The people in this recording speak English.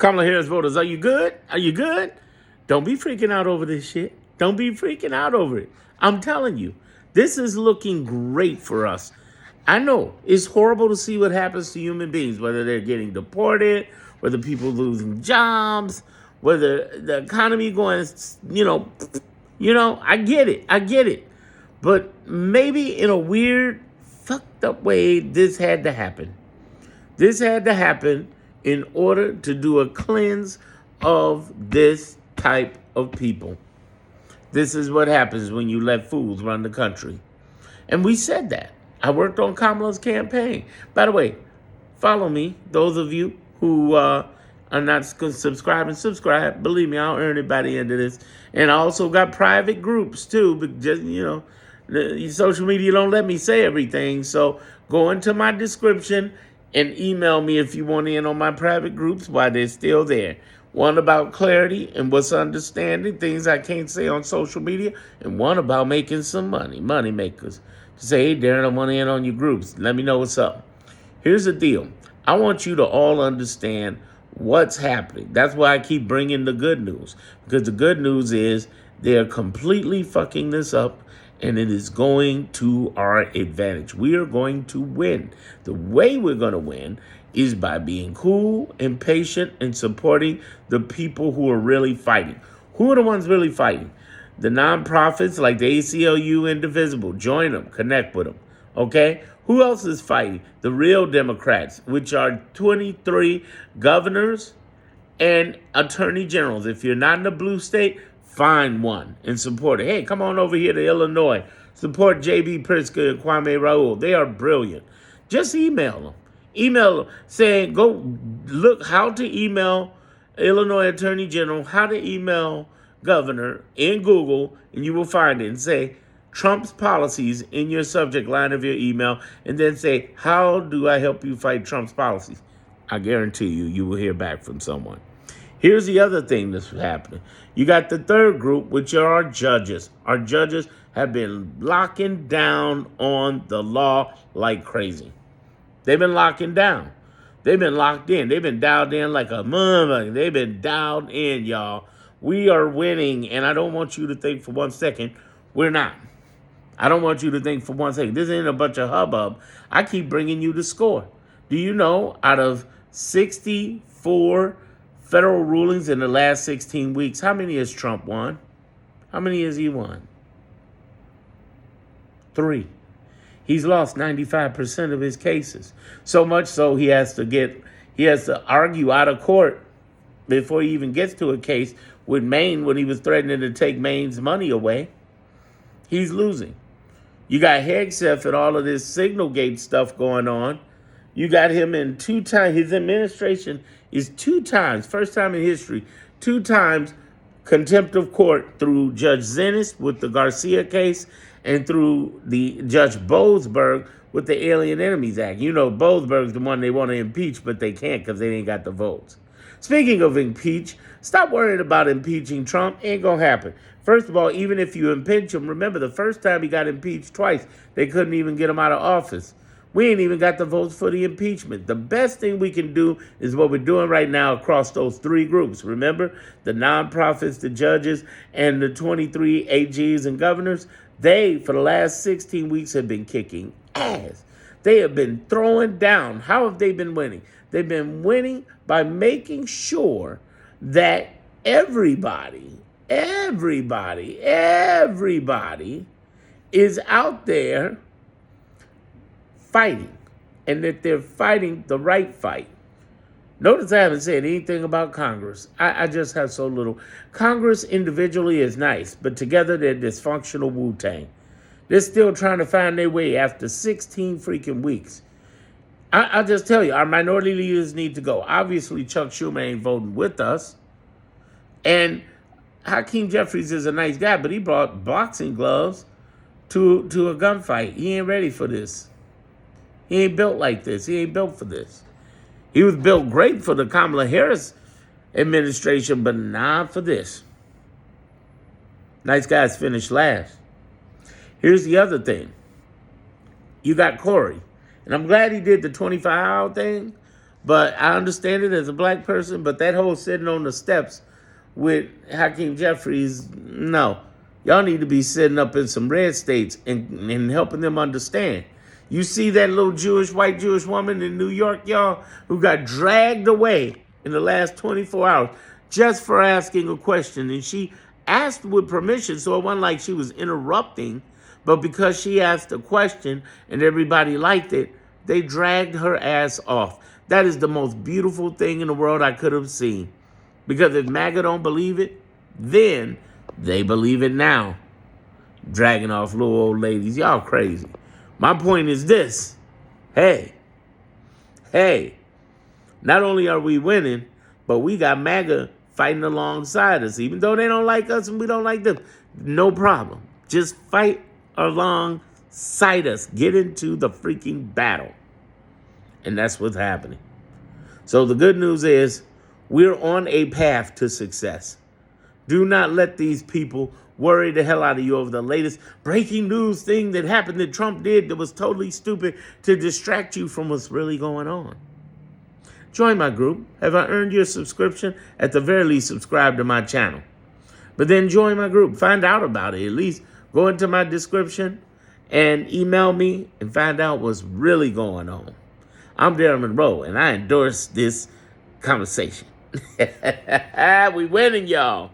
Kamala Harris voters, are you good? Are you good? Don't be freaking out over this shit. Don't be freaking out over it. I'm telling you, this is looking great for us. I know it's horrible to see what happens to human beings, whether they're getting deported, whether people losing jobs, whether the economy going, I get it. I get it. But maybe in a weird, fucked up way, this had to happen. This had to happen in order to do a cleanse of this type of people. This is what happens when you let fools run the country. And we said that. I worked on Kamala's campaign. By the way, follow me. Those of you who are not subscribe. Believe me, I'll earn it by the end of this. And I also got private groups too. But just, the social media don't let me say everything. So go into my description and email me if you want in on my private groups while they're still there. One about clarity and what's understanding, things I can't say on social media, and one about making some money makers. To say, hey, Darren, I want in on your groups. Let me know what's up. Here's the deal. I want you to all understand what's happening. That's why I keep bringing the good news, because the good news is they're completely fucking this up, and it is going to our advantage. We are going to win. The way we're going to win is by being cool and patient and supporting the people who are really fighting. Who are the ones really fighting? The nonprofits like the ACLU, Indivisible. Join them. Connect with them. Okay? Who else is fighting? The real Democrats, which are 23 governors and attorney generals. If you're not in a blue state, find one and support it. Hey, come on over here to Illinois. Support J.B. Pritzker and Kwame Raoul. They are brilliant. Just email them. Email them saying, go look how to email Illinois Attorney General, how to email governor in Google, and you will find it. And say Trump's policies in your subject line of your email, and then say, how do I help you fight Trump's policies? I guarantee you will hear back from someone. Here's the other thing that's happening. You got the third group, which are our judges. Our judges have been locking down on the law like crazy. They've been locking down. They've been locked in. They've been dialed in like a motherfucker. They've been dialed in, y'all. We are winning, and I don't want you to think for 1 second we're not. I don't want you to think for 1 second. This ain't a bunch of hubbub. I keep bringing you the score. Do you know out of 64 federal rulings in the last 16 weeks, how many has Trump won? How many has he won? 3. He's lost 95% of his cases. So much so he has to argue out of court before he even gets to a case with Maine when he was threatening to take Maine's money away. He's losing. You got Hegseth and all of this Signalgate stuff going on. You got him in 2 times. His administration is 2 times, first time in history, 2 times contempt of court through Judge Zinnis with the Garcia case and through the Judge Boasberg with the Alien Enemies Act. You know, Boasberg's the one they want to impeach, but they can't because they ain't got the votes. Speaking of impeach, stop worrying about impeaching Trump. Ain't going to happen. First of all, even if you impeach him, remember the first time he got impeached twice, they couldn't even get him out of office. We ain't even got the votes for the impeachment. The best thing we can do is what we're doing right now across those 3 groups. Remember, the nonprofits, the judges, and the 23 AGs and governors. They, for the last 16 weeks, have been kicking ass. They have been throwing down. How have they been winning? They've been winning by making sure that everybody is out there fighting, and that they're fighting the right fight. Notice I haven't said anything about Congress. I just have so little. Congress individually is nice, but together they're dysfunctional Wu-Tang. They're still trying to find their way after 16 freaking weeks. I'll just tell you, our minority leaders need to go. Obviously, Chuck Schumer ain't voting with us. And Hakeem Jeffries is a nice guy, but he brought boxing gloves to a gunfight. He ain't ready for this. He ain't built like this. He ain't built for this. He was built great for the Kamala Harris administration, but not for this. Nice guys finish last. Here's the other thing. You got Corey. And I'm glad he did the 25-hour thing, But I understand it as a black person, but that whole sitting on the steps with Hakeem Jeffries, no. Y'all need to be sitting up in some red states and helping them understand. You see that little white Jewish woman in New York, y'all, who got dragged away in the last 24 hours just for asking a question. And she asked with permission, so it wasn't like she was interrupting, but because she asked a question and everybody liked it, they dragged her ass off. That is the most beautiful thing in the world I could have seen. Because if MAGA don't believe it, then they believe it now. Dragging off little old ladies. Y'all crazy. My point is this. Hey, not only are we winning, but we got MAGA fighting alongside us. Even though they don't like us and we don't like them. No problem. Just fight alongside us. Get into the freaking battle. And that's what's happening. So the good news is we're on a path to success. Do not let these people worry the hell out of you over the latest breaking news thing that happened that Trump did that was totally stupid to distract you from what's really going on. Join my group. Have I earned your subscription? At the very least, subscribe to my channel. But then join my group. Find out about it. At least go into my description and email me and find out what's really going on. I'm Darren Monroe, and I endorse this conversation. We winning, y'all.